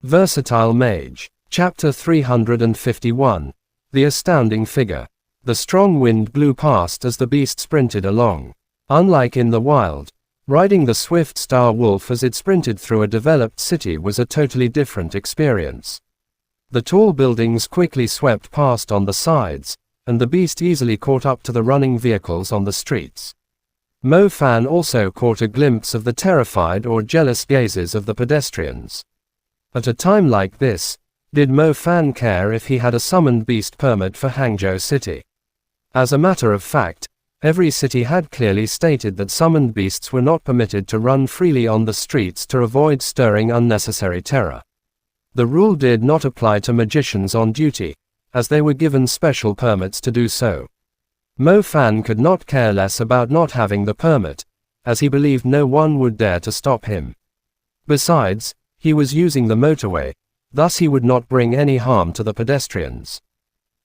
Versatile Mage. Chapter 351. The Astounding Figure. The strong wind blew past as the beast sprinted along. Unlike in the wild, riding the swift star wolf as it sprinted through a developed city was a totally different experience. The tall buildings quickly swept past on the sides, and the beast easily caught up to the running vehicles on the streets. Mo Fan also caught a glimpse of the terrified or jealous gazes of the pedestrians. At a time like this, did Mo Fan care if he had a summoned beast permit for Hangzhou City? As a matter of fact, every city had clearly stated that summoned beasts were not permitted to run freely on the streets to avoid stirring unnecessary terror. The rule did not apply to magicians on duty, as they were given special permits to do so. Mo Fan could not care less about not having the permit, as he believed no one would dare to stop him. Besides, he was using the motorway, thus he would not bring any harm to the pedestrians.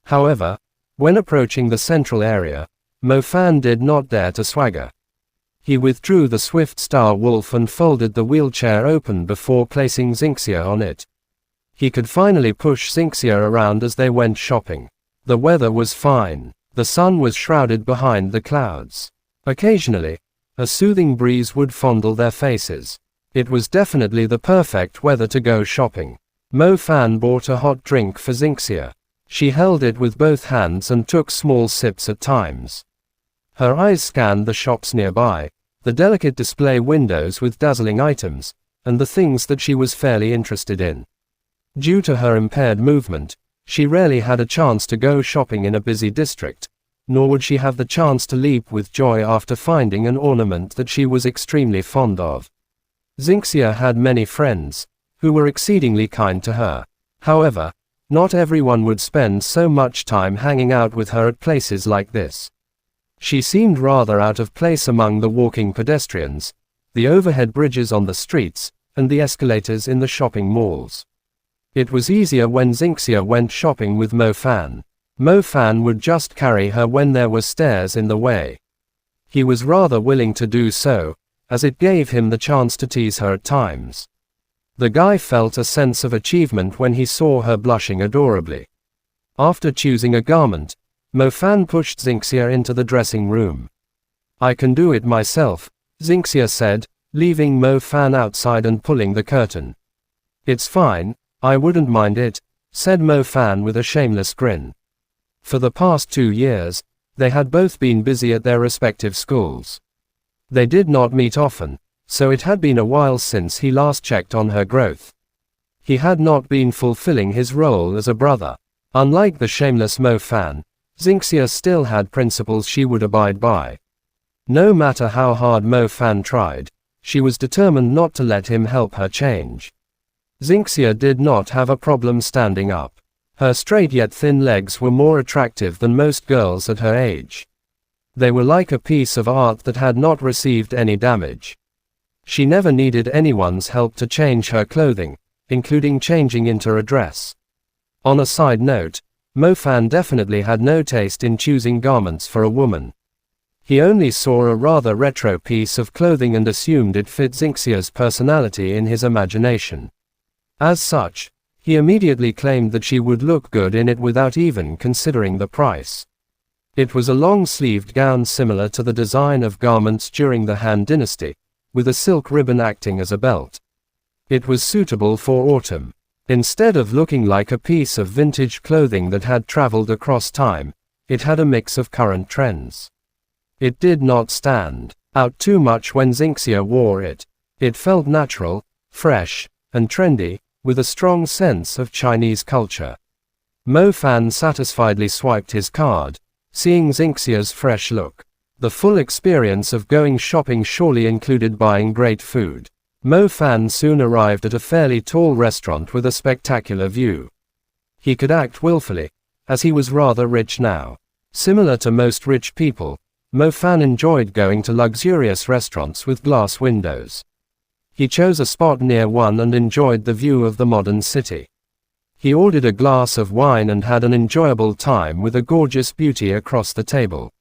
However, when approaching the central area, Mo Fan did not dare to swagger. He withdrew the swift star wolf and folded the wheelchair open before placing Xingxia on it. He could finally push Xingxia around as they went shopping. The weather was fine. The sun was shrouded behind the clouds. Occasionally, a soothing breeze would fondle their faces. It was definitely the perfect weather to go shopping. Mo Fan bought a hot drink for Xingxia. She held it with both hands and took small sips at times. Her eyes scanned the shops nearby, the delicate display windows with dazzling items, and the things that she was fairly interested in. Due to her impaired movement, she rarely had a chance to go shopping in a busy district, nor would she have the chance to leap with joy after finding an ornament that she was extremely fond of. Xingxia had many friends, who were exceedingly kind to her. However, not everyone would spend so much time hanging out with her at places like this. She seemed rather out of place among the walking pedestrians, the overhead bridges on the streets, and the escalators in the shopping malls. It was easier when Xingxia went shopping with Mo Fan. Mo Fan would just carry her when there were stairs in the way. He was rather willing to do so, as it gave him the chance to tease her at times. The guy felt a sense of achievement when he saw her blushing adorably. After choosing a garment, Mo Fan pushed Xingxia into the dressing room. "I can do it myself," Xingxia said, leaving Mo Fan outside and pulling the curtain. "It's fine, I wouldn't mind it," said Mo Fan with a shameless grin. For the past 2 years, they had both been busy at their respective schools. They did not meet often, so it had been a while since he last checked on her growth. He had not been fulfilling his role as a brother. Unlike the shameless Mo Fan, Xingxia still had principles she would abide by. No matter how hard Mo Fan tried, she was determined not to let him help her change. Xingxia did not have a problem standing up. Her straight yet thin legs were more attractive than most girls at her age. They were like a piece of art that had not received any damage. She never needed anyone's help to change her clothing, including changing into a dress. On a side note, Mo Fan definitely had no taste in choosing garments for a woman. He only saw a rather retro piece of clothing and assumed it fit Xingxia's personality in his imagination. As such, he immediately claimed that she would look good in it without even considering the price. It was a long-sleeved gown similar to the design of garments during the Han Dynasty, with a silk ribbon acting as a belt. It was suitable for autumn. Instead of looking like a piece of vintage clothing that had traveled across time, it had a mix of current trends. It did not stand out too much when Xingxia wore it. It felt natural, fresh, and trendy, with a strong sense of Chinese culture. Mo Fan satisfiedly swiped his card, seeing Xingxia's fresh look. The full experience of going shopping surely included buying great food. Mo Fan soon arrived at a fairly tall restaurant with a spectacular view. He could act willfully, as he was rather rich now. Similar to most rich people, Mo Fan enjoyed going to luxurious restaurants with glass windows. He chose a spot near one and enjoyed the view of the modern city. He ordered a glass of wine and had an enjoyable time with a gorgeous beauty across the table.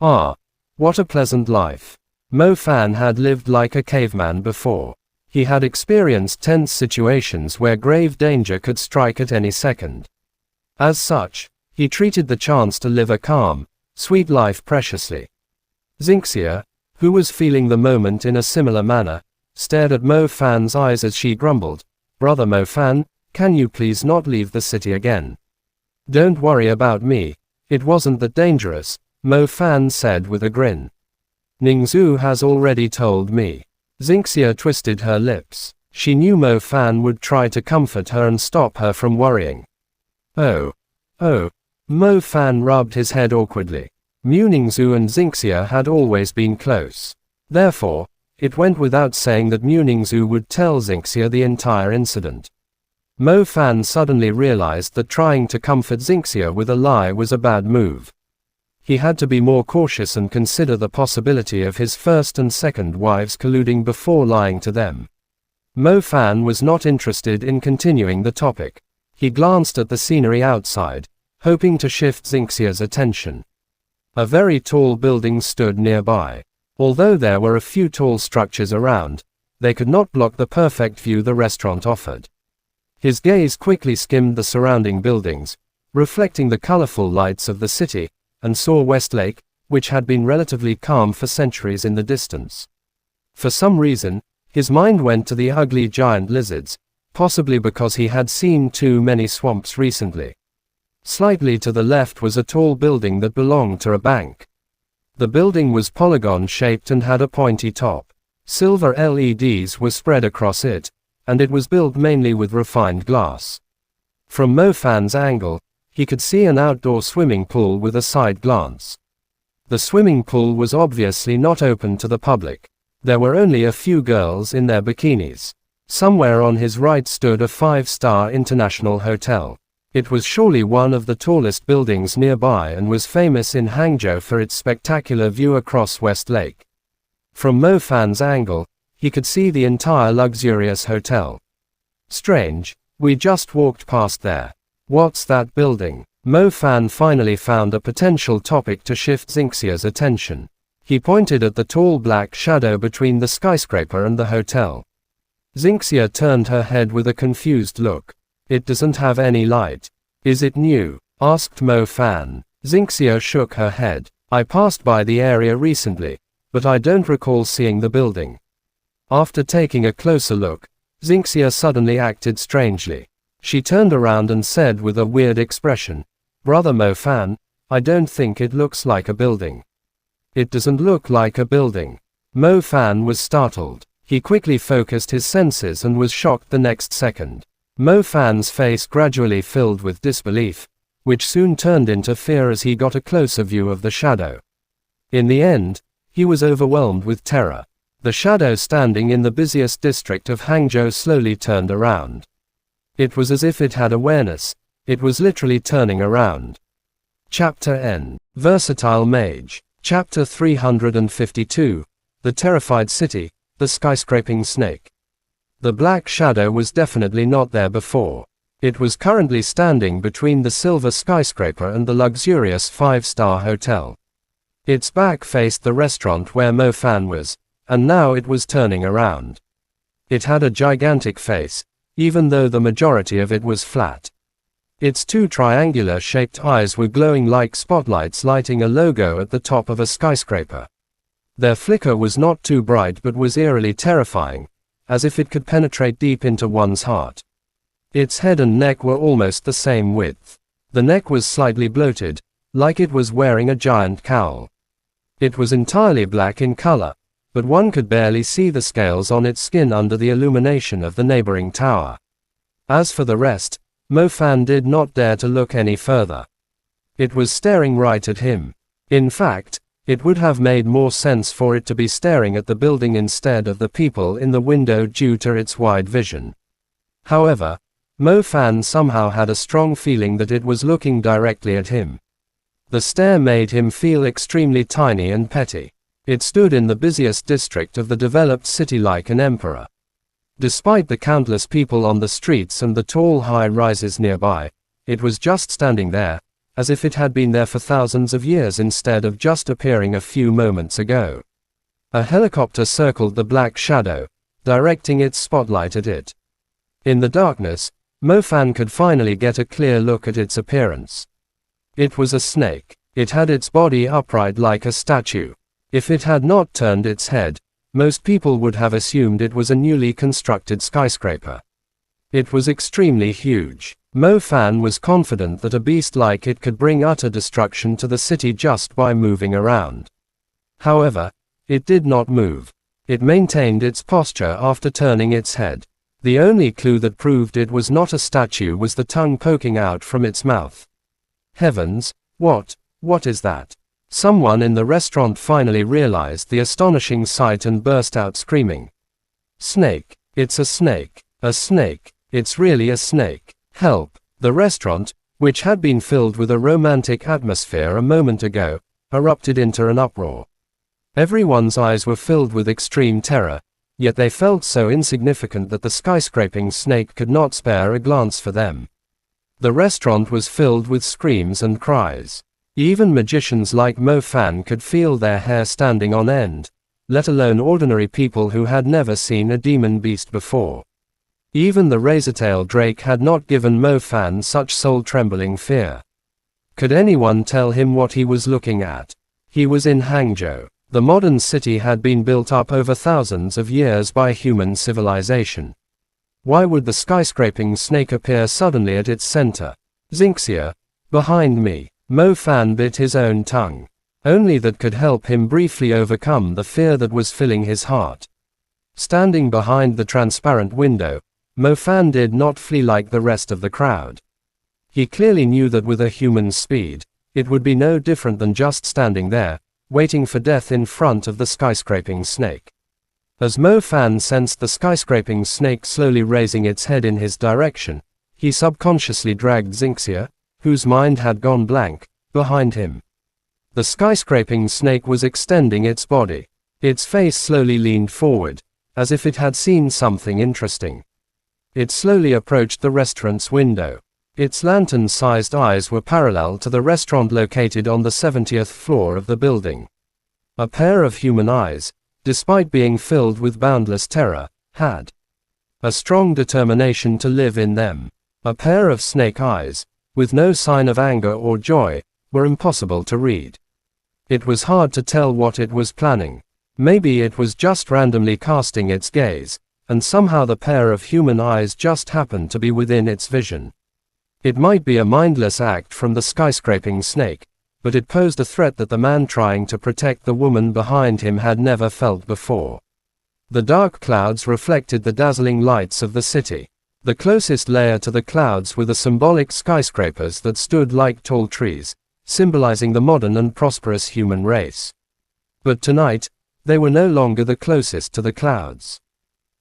Ah, what a pleasant life. Mo Fan had lived like a caveman before. He had experienced tense situations where grave danger could strike at any second. As such, he treated the chance to live a calm, sweet life preciously. Xingxia, who was feeling the moment in a similar manner, stared at Mo Fan's eyes as she grumbled, "Brother Mo Fan, can you please not leave the city again? Don't worry about me, it wasn't that dangerous," Mo Fan said with a grin. "Ningzu has already told me." Xingxia twisted her lips. She knew Mo Fan would try to comfort her and stop her from worrying. Oh. Mo Fan rubbed his head awkwardly. Mu Ningzu and Xingxia had always been close. Therefore, it went without saying that Mu Ningzu would tell Xingxia the entire incident. Mo Fan suddenly realized that trying to comfort Xingxia with a lie was a bad move. He had to be more cautious and consider the possibility of his first and second wives colluding before lying to them. Mo Fan was not interested in continuing the topic. He glanced at the scenery outside, hoping to shift Xingxia's attention. A very tall building stood nearby. Although there were a few tall structures around, they could not block the perfect view the restaurant offered. His gaze quickly skimmed the surrounding buildings, reflecting the colorful lights of the city, and saw Westlake, which had been relatively calm for centuries in the distance. For some reason, his mind went to the ugly giant lizards, possibly because he had seen too many swamps recently. Slightly to the left was a tall building that belonged to a bank. The building was polygon-shaped and had a pointy top. Silver LEDs were spread across it, and it was built mainly with refined glass. From Mo Fan's angle, he could see an outdoor swimming pool with a side glance. The swimming pool was obviously not open to the public. There were only a few girls in their bikinis. Somewhere on his right stood a 5-star international hotel. It was surely one of the tallest buildings nearby and was famous in Hangzhou for its spectacular view across West Lake. From Mo Fan's angle, he could see the entire luxurious hotel. Strange, we just walked past there. What's that building? Mo Fan finally found a potential topic to shift Xingxia's attention. He pointed at the tall black shadow between the skyscraper and the hotel. Xingxia turned her head with a confused look. "It doesn't have any light. Is it new?" asked Mo Fan. Xingxia shook her head. "I passed by the area recently, but I don't recall seeing the building." After taking a closer look, Xingxia suddenly acted strangely. She turned around and said with a weird expression, "Brother Mo Fan, I don't think it looks like a building." "It doesn't look like a building." Mo Fan was startled. He quickly focused his senses and was shocked the next second. Mo Fan's face gradually filled with disbelief, which soon turned into fear as he got a closer view of the shadow. In the end, he was overwhelmed with terror. The shadow standing in the busiest district of Hangzhou slowly turned around. It was as if it had awareness. It was literally turning around. Chapter N. Versatile Mage. Chapter 352. The Terrified City, the Skyscraping Snake. The black shadow was definitely not there before. It was currently standing between the silver skyscraper and the luxurious 5-star hotel. Its back faced the restaurant where Mo Fan was, and now it was turning around. It had a gigantic face, even though the majority of it was flat. Its two triangular-shaped eyes were glowing like spotlights lighting a logo at the top of a skyscraper. Their flicker was not too bright but was eerily terrifying, as if it could penetrate deep into one's heart. Its head and neck were almost the same width. The neck was slightly bloated, like it was wearing a giant cowl. It was entirely black in color, but one could barely see the scales on its skin under the illumination of the neighboring tower. As for the rest, Mo Fan did not dare to look any further. It was staring right at him. In fact, it would have made more sense for it to be staring at the building instead of the people in the window due to its wide vision. However, Mo Fan somehow had a strong feeling that it was looking directly at him. The stare made him feel extremely tiny and petty. It stood in the busiest district of the developed city like an emperor. Despite the countless people on the streets and the tall high-rises nearby, it was just standing there, as if it had been there for thousands of years instead of just appearing a few moments ago. A helicopter circled the black shadow, directing its spotlight at it. In the darkness, Mo Fan could finally get a clear look at its appearance. It was a snake. It had its body upright like a statue. If it had not turned its head, most people would have assumed it was a newly constructed skyscraper. It was extremely huge. Mo Fan was confident that a beast like it could bring utter destruction to the city just by moving around. However, it did not move. It maintained its posture after turning its head. The only clue that proved it was not a statue was the tongue poking out from its mouth. Heavens, what is that? Someone in the restaurant finally realized the astonishing sight and burst out screaming. Snake! It's a snake! A snake! It's really a snake! Help! The restaurant, which had been filled with a romantic atmosphere a moment ago, erupted into an uproar. Everyone's eyes were filled with extreme terror, yet they felt so insignificant that the skyscraping snake could not spare a glance for them. The restaurant was filled with screams and cries. Even magicians like Mo Fan could feel their hair standing on end, let alone ordinary people who had never seen a demon beast before. Even the razor-tailed drake had not given Mo Fan such soul-trembling fear. Could anyone tell him what he was looking at? He was in Hangzhou. The modern city had been built up over thousands of years by human civilization. Why would the skyscraping snake appear suddenly at its center? Xingxia, behind me. Mo Fan bit his own tongue. Only that could help him briefly overcome the fear that was filling his heart. Standing behind the transparent window, Mo Fan did not flee like the rest of the crowd. He clearly knew that with a human's speed, it would be no different than just standing there, waiting for death in front of the skyscraping snake. As Mo Fan sensed the skyscraping snake slowly raising its head in his direction, he subconsciously dragged Xingxia, whose mind had gone blank, behind him. The skyscraping snake was extending its body. Its face slowly leaned forward, as if it had seen something interesting. It slowly approached the restaurant's window. Its lantern-sized eyes were parallel to the restaurant located on the 70th floor of the building. A pair of human eyes, despite being filled with boundless terror, had a strong determination to live in them. A pair of snake eyes, with no sign of anger or joy, were impossible to read. It was hard to tell what it was planning. Maybe it was just randomly casting its gaze, and somehow the pair of human eyes just happened to be within its vision. It might be a mindless act from the skyscraping snake, but it posed a threat that the man trying to protect the woman behind him had never felt before. The dark clouds reflected the dazzling lights of the city. The closest layer to the clouds were the symbolic skyscrapers that stood like tall trees, symbolizing the modern and prosperous human race. But tonight, they were no longer the closest to the clouds.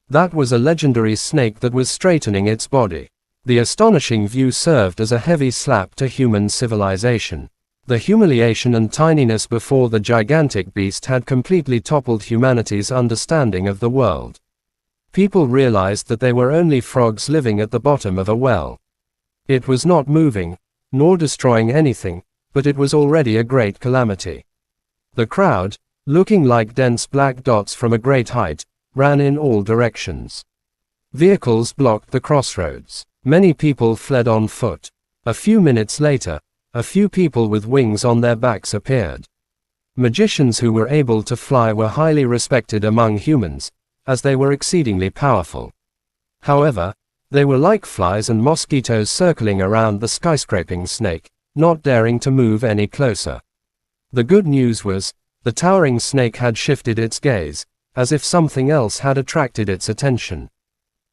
That was a legendary snake that was straightening its body. The astonishing view served as a heavy slap to human civilization. The humiliation and tininess before the gigantic beast had completely toppled humanity's understanding of the world. People realized that they were only frogs living at the bottom of a well. It was not moving, nor destroying anything, but it was already a great calamity. The crowd, looking like dense black dots from a great height, ran in all directions. Vehicles blocked the crossroads. Many people fled on foot. A few minutes later, a few people with wings on their backs appeared. Magicians who were able to fly were highly respected among humans, as they were exceedingly powerful. However, they were like flies and mosquitoes circling around the skyscraping snake, not daring to move any closer. The good news was, the towering snake had shifted its gaze, as if something else had attracted its attention.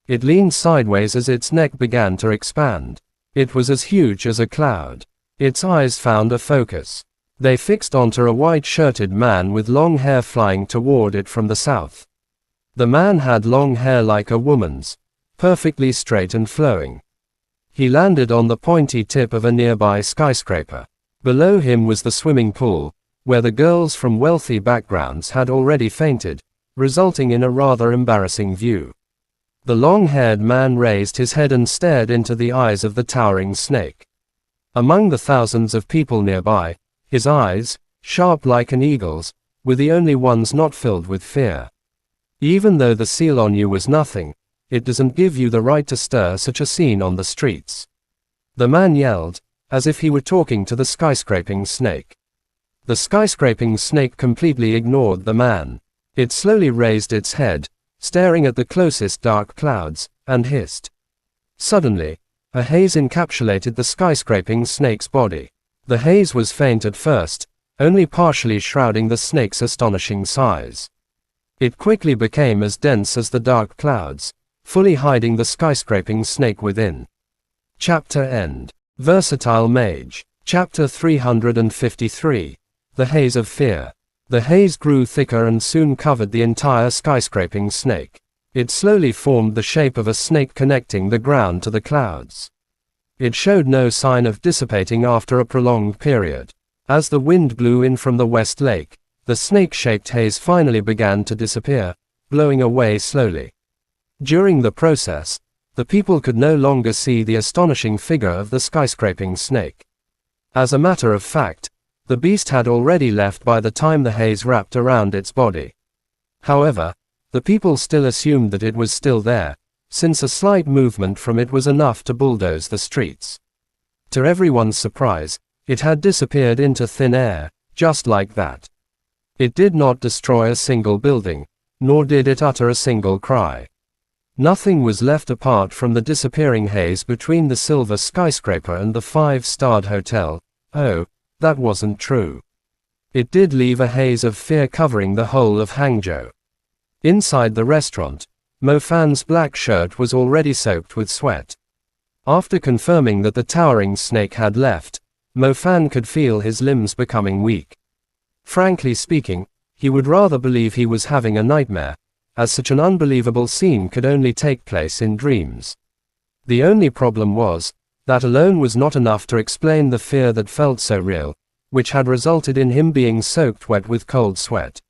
It leaned sideways as its neck began to expand. It was as huge as a cloud. Its eyes found a focus. They fixed onto a white-shirted man with long hair flying toward it from the south. The man had long hair like a woman's, perfectly straight and flowing. He landed on the pointy tip of a nearby skyscraper. Below him was the swimming pool, where the girls from wealthy backgrounds had already fainted, resulting in a rather embarrassing view. The long-haired man raised his head and stared into the eyes of the towering snake. Among the thousands of people nearby, his eyes, sharp like an eagle's, were the only ones not filled with fear. Even though the seal on you was nothing, it doesn't give you the right to stir such a scene on the streets. The man yelled, as if he were talking to the skyscraping snake. The skyscraping snake completely ignored the man. It slowly raised its head, staring at the closest dark clouds, and hissed. Suddenly, a haze encapsulated the skyscraping snake's body. The haze was faint at first, only partially shrouding the snake's astonishing size. It quickly became as dense as the dark clouds, fully hiding the skyscraping snake within. Chapter End. Versatile Mage. Chapter 353. The Haze of Fear. The haze grew thicker and soon covered the entire skyscraping snake. It slowly formed the shape of a snake connecting the ground to the clouds. It showed no sign of dissipating after a prolonged period. As the wind blew in from the west lake, the snake-shaped haze finally began to disappear, blowing away slowly. During the process, the people could no longer see the astonishing figure of the skyscraping snake. As a matter of fact, the beast had already left by the time the haze wrapped around its body. However, the people still assumed that it was still there, since a slight movement from it was enough to bulldoze the streets. To everyone's surprise, it had disappeared into thin air, just like that. It did not destroy a single building, nor did it utter a single cry. Nothing was left apart from the disappearing haze between the silver skyscraper and the five-starred hotel. Oh, that wasn't true. It did leave a haze of fear covering the whole of Hangzhou. Inside the restaurant, Mo Fan's black shirt was already soaked with sweat. After confirming that the towering snake had left, Mo Fan could feel his limbs becoming weak. Frankly speaking, he would rather believe he was having a nightmare, as such an unbelievable scene could only take place in dreams. The only problem was, that alone was not enough to explain the fear that felt so real, which had resulted in him being soaked wet with cold sweat.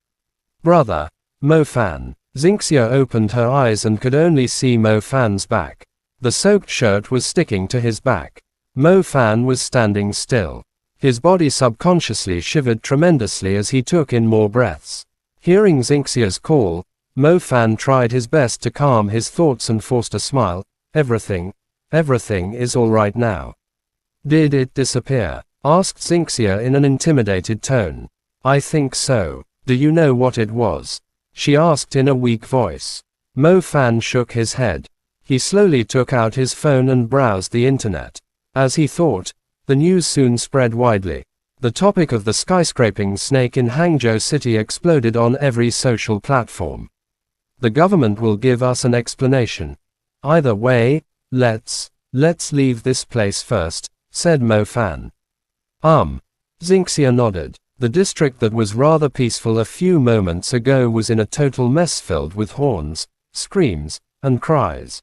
Brother, Mo Fan. Xingxia opened her eyes and could only see Mo Fan's back. The soaked shirt was sticking to his back. Mo Fan was standing still. His body subconsciously shivered tremendously as he took in more breaths. Hearing Xingxia's call, Mo Fan tried his best to calm his thoughts and forced a smile. Everything is all right now. Did it disappear? Asked Xingxia in an intimidated tone. I think so. Do you know what it was? She asked in a weak voice. Mo Fan shook his head. He slowly took out his phone and browsed the internet. As he thought, the news soon spread widely. The topic of the skyscraping snake in Hangzhou City exploded on every social platform. The government will give us an explanation. Either way, let's leave this place first, said Mo Fan. Xingxia nodded. The district that was rather peaceful a few moments ago was in a total mess filled with horns, screams, and cries.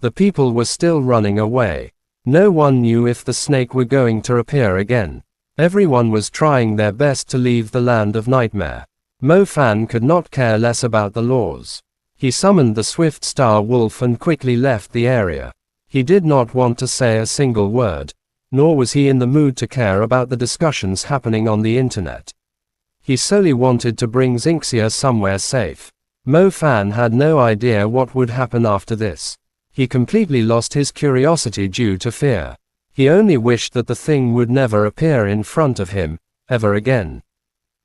The people were still running away. No one knew if the snake were going to appear again. Everyone was trying their best to leave the land of nightmare. Mo Fan could not care less about the laws. He summoned the swift star wolf and quickly left the area. He did not want to say a single word, nor was he in the mood to care about the discussions happening on the internet. He solely wanted to bring Xingxia somewhere safe. Mo Fan had no idea what would happen after this. He completely lost his curiosity due to fear. He only wished that the thing would never appear in front of him, ever again.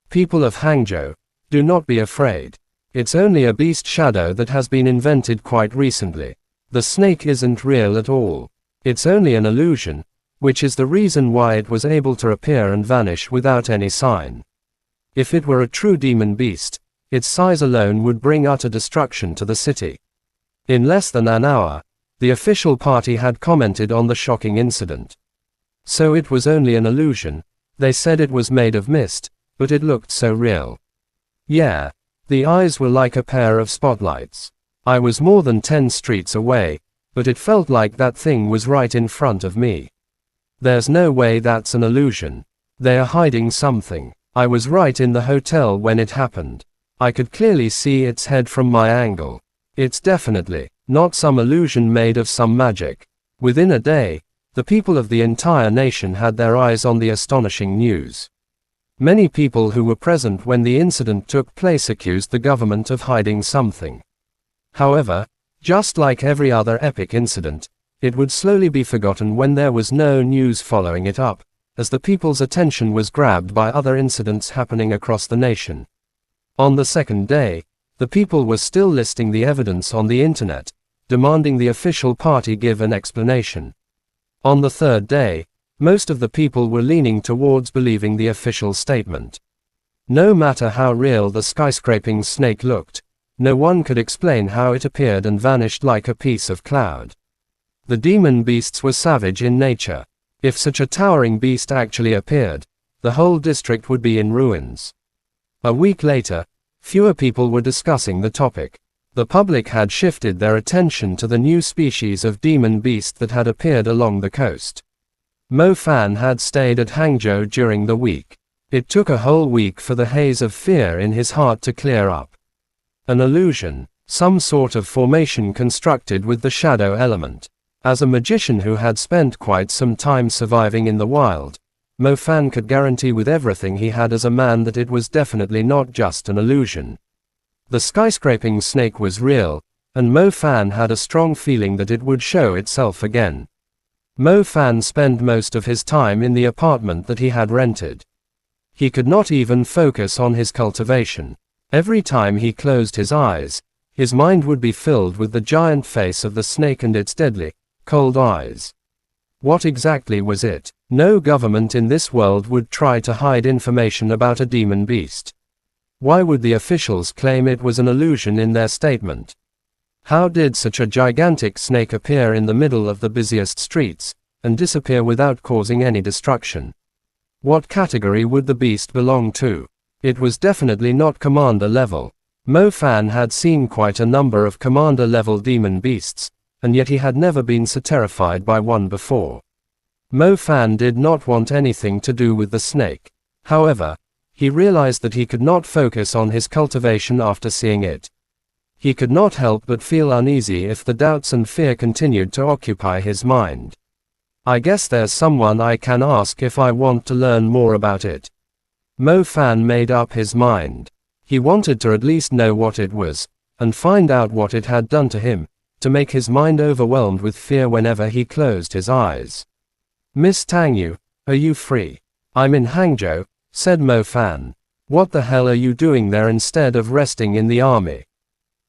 People of Hangzhou, do not be afraid. It's only a beast shadow that has been invented quite recently. The snake isn't real at all. It's only an illusion, which is the reason why it was able to appear and vanish without any sign. If it were a true demon beast, its size alone would bring utter destruction to the city. In less than an hour, the official party had commented on the shocking incident. So it was only an illusion. They said it was made of mist, but it looked so real. Yeah, the eyes were like a pair of spotlights. I was more than 10 streets away, but it felt like that thing was right in front of me. There's no way that's an illusion. They are hiding something. I was right in the hotel when it happened. I could clearly see its head from my angle. It's definitely not some illusion made of some magic. Within a day, the people of the entire nation had their eyes on the astonishing news. Many people who were present when the incident took place accused the government of hiding something. However, just like every other epic incident, it would slowly be forgotten when there was no news following it up, as the people's attention was grabbed by other incidents happening across the nation. On the second day, the people were still listing the evidence on the internet, demanding the official party give an explanation. On the third day, most of the people were leaning towards believing the official statement. No matter how real the skyscraping snake looked, no one could explain how it appeared and vanished like a piece of cloud. The demon beasts were savage in nature. If such a towering beast actually appeared, the whole district would be in ruins. A week later, fewer people were discussing the topic. The public had shifted their attention to the new species of demon beast that had appeared along the coast. Mo Fan had stayed at Hangzhou during the week. It took a whole week for the haze of fear in his heart to clear up. An illusion, some sort of formation constructed with the shadow element. As a magician who had spent quite some time surviving in the wild, Mo Fan could guarantee with everything he had as a man that it was definitely not just an illusion. The skyscraping snake was real, and Mo Fan had a strong feeling that it would show itself again. Mo Fan spent most of his time in the apartment that he had rented. He could not even focus on his cultivation. Every time he closed his eyes, his mind would be filled with the giant face of the snake and its deadly, cold eyes. What exactly was it? No government in this world would try to hide information about a demon beast. Why would the officials claim it was an illusion in their statement? How did such a gigantic snake appear in the middle of the busiest streets, and disappear without causing any destruction? What category would the beast belong to? It was definitely not commander level. Mo Fan had seen quite a number of commander level demon beasts, and yet he had never been so terrified by one before. Mo Fan did not want anything to do with the snake. However, he realized that he could not focus on his cultivation after seeing it. He could not help but feel uneasy if the doubts and fear continued to occupy his mind. I guess there's someone I can ask if I want to learn more about it. Mo Fan made up his mind. He wanted to at least know what it was, and find out what it had done to him, to make his mind overwhelmed with fear whenever he closed his eyes. Miss Tang Yu, are you free? I'm in Hangzhou, said Mo Fan. What the hell are you doing there instead of resting in the army?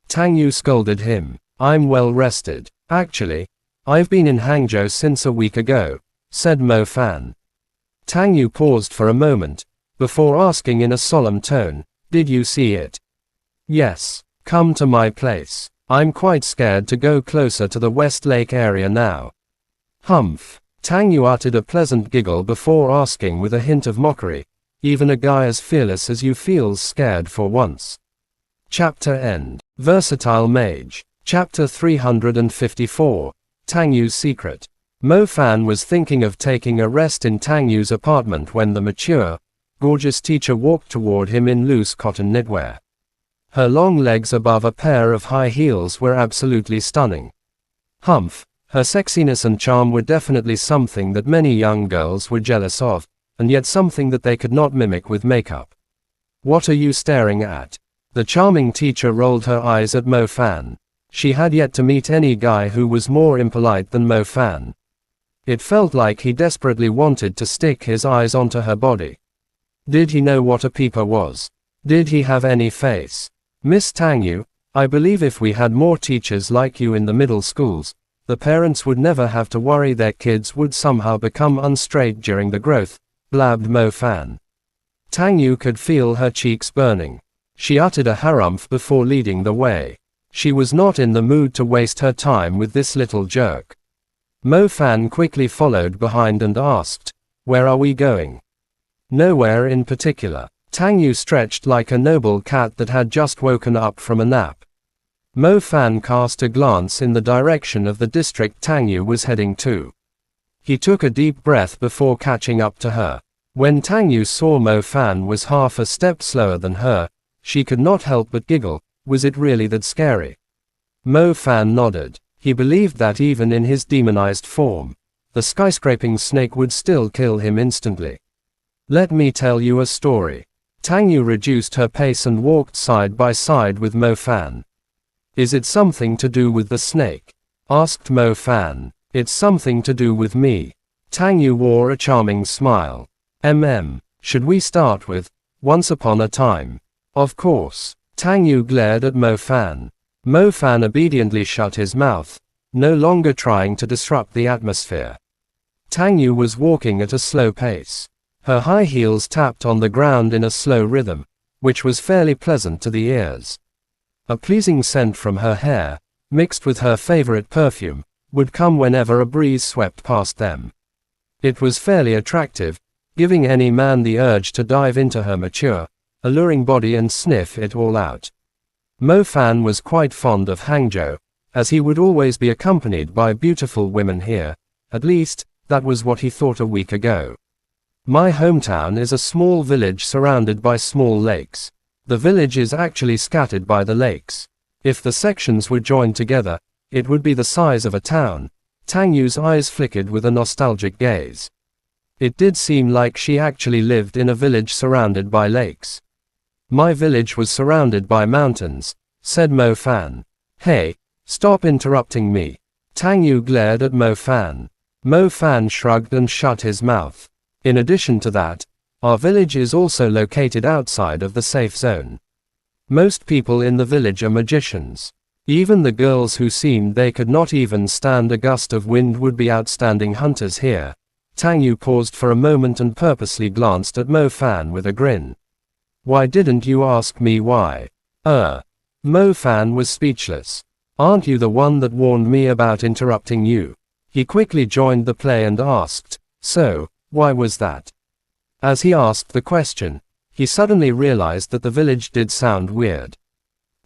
Tang Yu scolded him. I'm well rested. Actually, I've been in Hangzhou since a week ago, said Mo Fan. Tang Yu paused for a moment, before asking in a solemn tone, did you see it? Yes. Come to my place. I'm quite scared to go closer to the West Lake area now. Humph. Tang Yu uttered a pleasant giggle before asking with a hint of mockery, even a guy as fearless as you feels scared for once. Chapter End. Versatile Mage. Chapter 354. Tang Yu's Secret. Mo Fan was thinking of taking a rest in Tang Yu's apartment when the mature, gorgeous teacher walked toward him in loose cotton knitwear. Her long legs above a pair of high heels were absolutely stunning. Humph, her sexiness and charm were definitely something that many young girls were jealous of, and yet something that they could not mimic with makeup. What are you staring at? The charming teacher rolled her eyes at Mo Fan. She had yet to meet any guy who was more impolite than Mo Fan. It felt like he desperately wanted to stick his eyes onto her body. Did he know what a peeper was? Did he have any face? Miss Tang Yu, I believe if we had more teachers like you in the middle schools, the parents would never have to worry their kids would somehow become unstraight during the growth, blabbed Mo Fan. Tang Yu could feel her cheeks burning. She uttered a harumph before leading the way. She was not in the mood to waste her time with this little jerk. Mo Fan quickly followed behind and asked, where are we going? Nowhere in particular. Tang Yu stretched like a noble cat that had just woken up from a nap. Mo Fan cast a glance in the direction of the district Tang Yu was heading to. He took a deep breath before catching up to her. When Tang Yu saw Mo Fan was half a step slower than her, she could not help but giggle. Was it really that scary? Mo Fan nodded. He believed that even in his demonized form, the skyscraping snake would still kill him instantly. Let me tell you a story. Tang Yu reduced her pace and walked side by side with Mo Fan. Is it something to do with the snake? Asked Mo Fan. It's something to do with me. Tang Yu wore a charming smile. Should we start with Once Upon a Time? Of course. Tang Yu glared at Mo Fan. Mo Fan obediently shut his mouth, no longer trying to disrupt the atmosphere. Tang Yu was walking at a slow pace. Her high heels tapped on the ground in a slow rhythm, which was fairly pleasant to the ears. A pleasing scent from her hair, mixed with her favorite perfume, would come whenever a breeze swept past them. It was fairly attractive, giving any man the urge to dive into her mature, alluring body and sniff it all out. Mo Fan was quite fond of Hangzhou, as he would always be accompanied by beautiful women here. At least, that was what he thought a week ago. My hometown is a small village surrounded by small lakes. The village is actually scattered by the lakes. If the sections were joined together, it would be the size of a town. Tang Yu's eyes flickered with a nostalgic gaze. It did seem like she actually lived in a village surrounded by lakes. My village was surrounded by mountains, said Mo Fan. Hey, stop interrupting me. Tang Yu glared at Mo Fan. Mo Fan shrugged and shut his mouth. In addition to that, our village is also located outside of the safe zone. Most people in the village are magicians. Even the girls who seemed they could not even stand a gust of wind would be outstanding hunters here. Tang Yu paused for a moment and purposely glanced at Mo Fan with a grin. Why didn't you ask me why? Mo Fan was speechless. Aren't you the one that warned me about interrupting you? He quickly joined the play and asked, so, why was that? As he asked the question, he suddenly realized that the village did sound weird.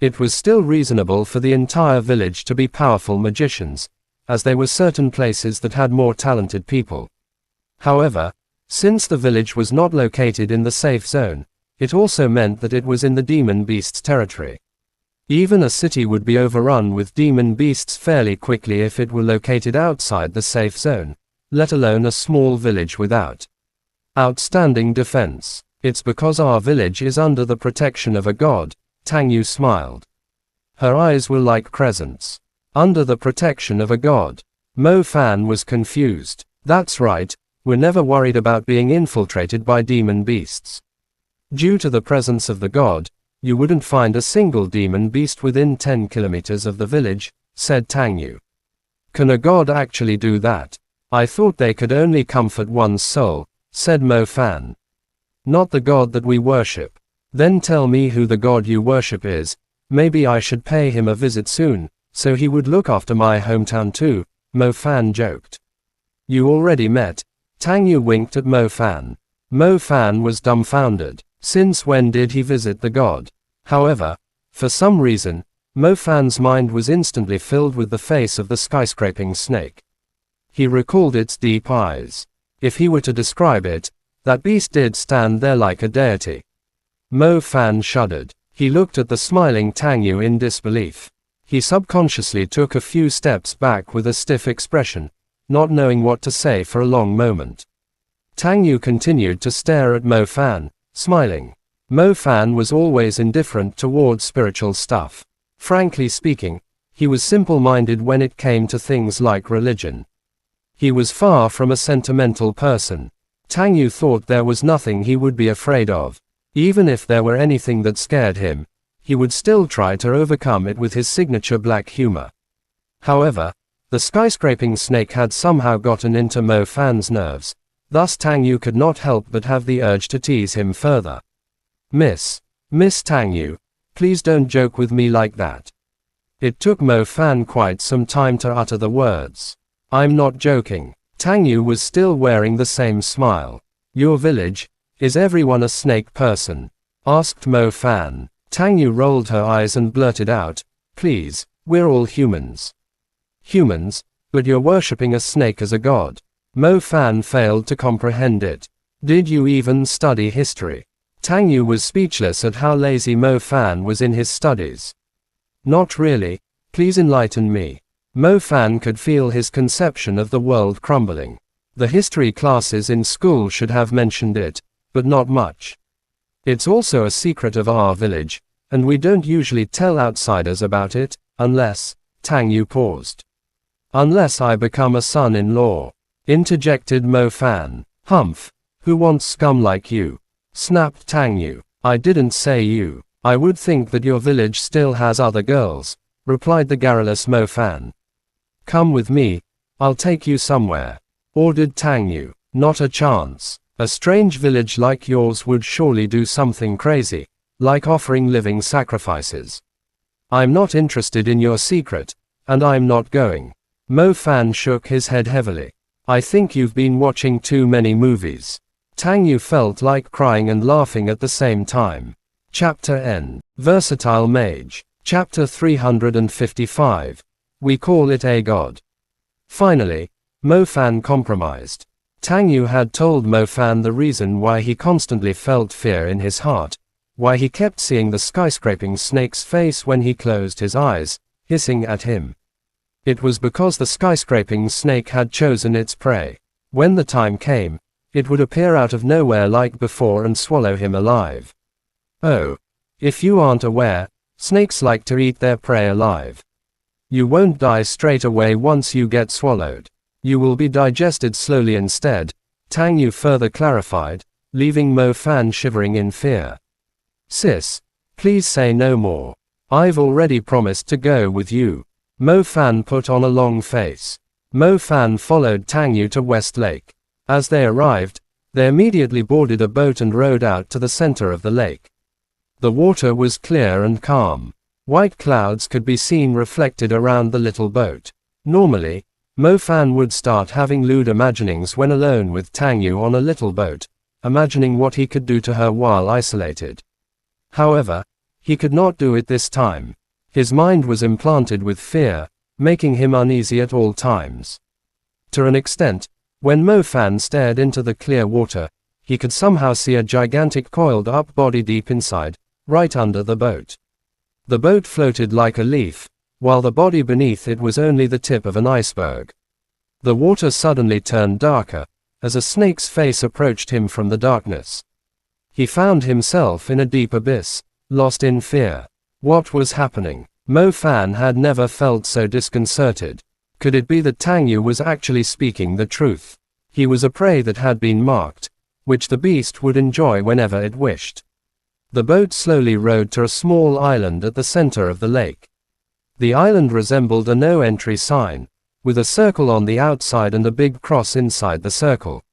It was still reasonable for the entire village to be powerful magicians, as there were certain places that had more talented people. However, since the village was not located in the safe zone, it also meant that it was in the demon beasts' territory. Even a city would be overrun with demon beasts fairly quickly if it were located outside the safe zone, let alone a small village without outstanding defense. It's because our village is under the protection of a god, Tang Yu smiled. Her eyes were like crescents. Under the protection of a god. Mo Fan was confused. That's right, we're never worried about being infiltrated by demon beasts. Due to the presence of the god, you wouldn't find a single demon beast within 10 kilometers of the village, said Tang Yu. Can a god actually do that? I thought they could only comfort one's soul, said Mo Fan. Not the god that we worship. Then tell me who the god you worship is. Maybe I should pay him a visit soon, so he would look after my hometown too, Mo Fan joked. You already met. Tang Yu winked at Mo Fan. Mo Fan was dumbfounded. Since when did he visit the god? However, for some reason, Mo Fan's mind was instantly filled with the face of the skyscraping snake. He recalled its deep eyes. If he were to describe it, that beast did stand there like a deity. Mo Fan shuddered. He looked at the smiling Tang Yu in disbelief. He subconsciously took a few steps back with a stiff expression, not knowing what to say for a long moment. Tang Yu continued to stare at Mo Fan, smiling. Mo Fan was always indifferent towards spiritual stuff. Frankly speaking, he was simple-minded when it came to things like religion. He was far from a sentimental person. Tang Yu thought there was nothing he would be afraid of. Even if there were anything that scared him, he would still try to overcome it with his signature black humor. However, the skyscraping snake had somehow gotten into Mo Fan's nerves, thus Tang Yu could not help but have the urge to tease him further. Miss Tang Yu, please don't joke with me like that. It took Mo Fan quite some time to utter the words. I'm not joking. Tang Yu was still wearing the same smile. Your village, is everyone a snake person? Asked Mo Fan. Tang Yu rolled her eyes and blurted out, please, we're all humans. Humans? But you're worshipping a snake as a god. Mo Fan failed to comprehend it. Did you even study history? Tang Yu was speechless at how lazy Mo Fan was in his studies. Not really, please enlighten me. Mo Fan could feel his conception of the world crumbling. The history classes in school should have mentioned it, but not much. It's also a secret of our village, and we don't usually tell outsiders about it, unless, Tang Yu paused. Unless I become a son-in-law, interjected Mo Fan. Humph, who wants scum like you? Snapped Tang Yu. I didn't say you. I would think that your village still has other girls, replied the garrulous Mo Fan. Come with me, I'll take you somewhere, ordered Tang Yu. Not a chance. A strange village like yours would surely do something crazy, like offering living sacrifices. I'm not interested in your secret, and I'm not going. Mo Fan shook his head heavily. I think you've been watching too many movies. Tang Yu felt like crying and laughing at the same time. Chapter N. Versatile Mage. Chapter 355. We call it a god. Finally, Mo Fan compromised. Tang Yu had told Mo Fan the reason why he constantly felt fear in his heart, why he kept seeing the skyscraping snake's face when he closed his eyes, hissing at him. It was because the skyscraping snake had chosen its prey. When the time came, it would appear out of nowhere like before and swallow him alive. Oh, if you aren't aware, snakes like to eat their prey alive. You won't die straight away once you get swallowed. You will be digested slowly instead, Tang Yu further clarified, leaving Mo Fan shivering in fear. Sis, please say no more. I've already promised to go with you. Mo Fan put on a long face. Mo Fan followed Tang Yu to West Lake. As they arrived, they immediately boarded a boat and rowed out to the center of the lake. The water was clear and calm. White clouds could be seen reflected around the little boat. Normally, Mo Fan would start having lewd imaginings when alone with Tang Yu on a little boat, imagining what he could do to her while isolated. However, he could not do it this time. His mind was implanted with fear, making him uneasy at all times. To an extent, when Mo Fan stared into the clear water, he could somehow see a gigantic coiled-up body deep inside, right under the boat. The boat floated like a leaf, while the body beneath it was only the tip of an iceberg. The water suddenly turned darker, as a snake's face approached him from the darkness. He found himself in a deep abyss, lost in fear. What was happening? Mo Fan had never felt so disconcerted. Could it be that Tang Yu was actually speaking the truth? He was a prey that had been marked, which the beast would enjoy whenever it wished. The boat slowly rowed to a small island at the center of the lake. The island resembled a no-entry sign, with a circle on the outside and a big cross inside the circle.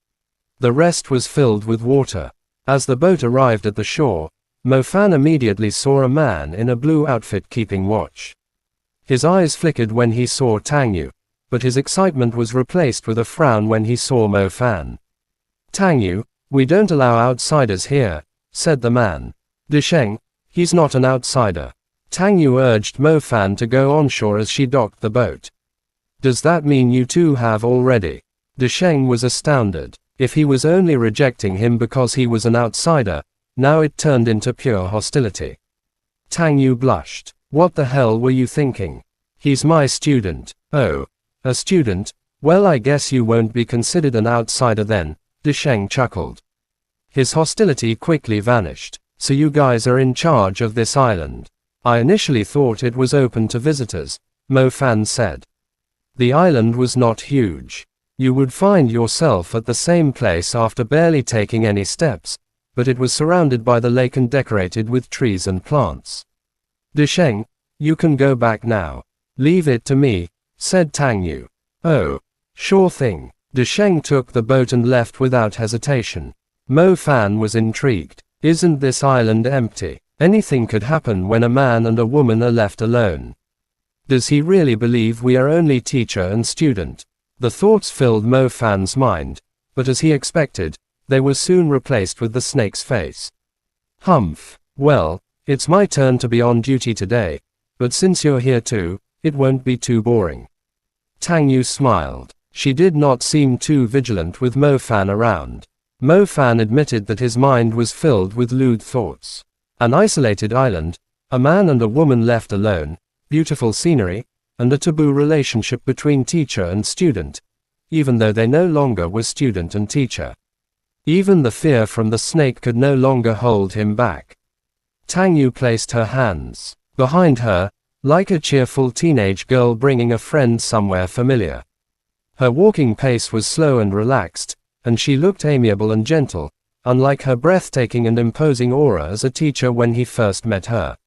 The rest was filled with water. As the boat arrived at the shore, Mo Fan immediately saw a man in a blue outfit keeping watch. His eyes flickered when he saw Tang Yu, but his excitement was replaced with a frown when he saw Mo Fan. Tang Yu, we don't allow outsiders here, said the man. Disheng, he's not an outsider. Tang Yu urged Mo Fan to go onshore as she docked the boat. Does that mean you two have already? Disheng was astounded. If he was only rejecting him because he was an outsider, now it turned into pure hostility. Tang Yu blushed. What the hell were you thinking? He's my student. Oh, a student? Well, I guess you won't be considered an outsider then, Disheng chuckled. His hostility quickly vanished. So you guys are in charge of this island. I initially thought it was open to visitors, Mo Fan said. The island was not huge. You would find yourself at the same place after barely taking any steps, but it was surrounded by the lake and decorated with trees and plants. Disheng, you can go back now. Leave it to me, said Tang Yu. Oh, sure thing. Disheng took the boat and left without hesitation. Mo Fan was intrigued. Isn't this island empty? Anything could happen when a man and a woman are left alone. Does he really believe we are only teacher and student? The thoughts filled Mo Fan's mind, but as he expected, they were soon replaced with the snake's face. Humph. Well, it's my turn to be on duty today, but since you're here too, it won't be too boring. Tang Yu smiled. She did not seem too vigilant with Mo Fan around. Mo Fan admitted that his mind was filled with lewd thoughts. An isolated island, a man and a woman left alone, beautiful scenery, and a taboo relationship between teacher and student, even though they no longer were student and teacher. Even the fear from the snake could no longer hold him back. Tang Yu placed her hands behind her, like a cheerful teenage girl bringing a friend somewhere familiar. Her walking pace was slow and relaxed, and she looked amiable and gentle, unlike her breathtaking and imposing aura as a teacher when he first met her.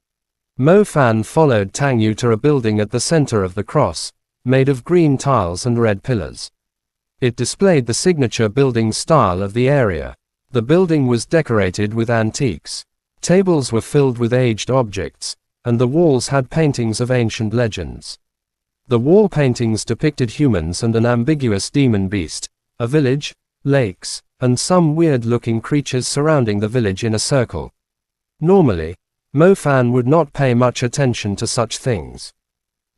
Mo Fan followed Tang Yu to a building at the center of the cross, made of green tiles and red pillars. It displayed the signature building style of the area. The building was decorated with antiques. Tables were filled with aged objects, and the walls had paintings of ancient legends. The wall paintings depicted humans and an ambiguous demon beast, a village, lakes, and some weird-looking creatures surrounding the village in a circle. Normally, Mo Fan would not pay much attention to such things.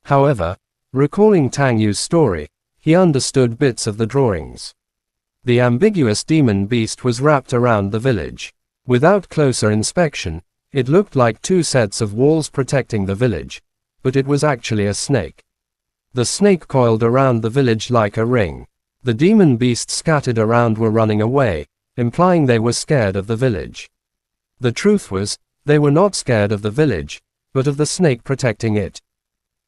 However, recalling Tang Yu's story, he understood bits of the drawings. The ambiguous demon beast was wrapped around the village. Without closer inspection, it looked like two sets of walls protecting the village, but it was actually a snake. The snake coiled around the village like a ring. The demon beasts scattered around were running away, implying they were scared of the village. The truth was, they were not scared of the village, but of the snake protecting it.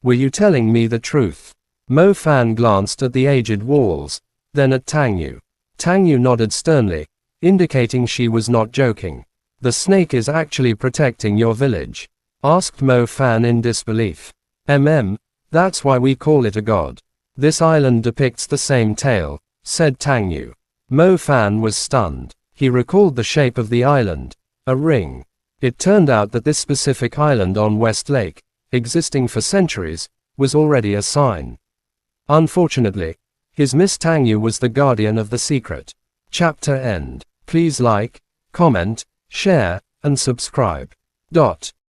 Were you telling me the truth? Mo Fan glanced at the aged walls, then at Tang Yu. Tang Yu nodded sternly, indicating she was not joking. The snake is actually protecting your village? Asked Mo Fan in disbelief. That's why we call it a god. This island depicts the same tale, said Tang Yu. Mo Fan was stunned. He recalled the shape of the island, a ring. It turned out that this specific island on West Lake, existing for centuries, was already a sign. Unfortunately, his Miss Tang Yu was the guardian of the secret. Chapter end. Please like, comment, share, and subscribe.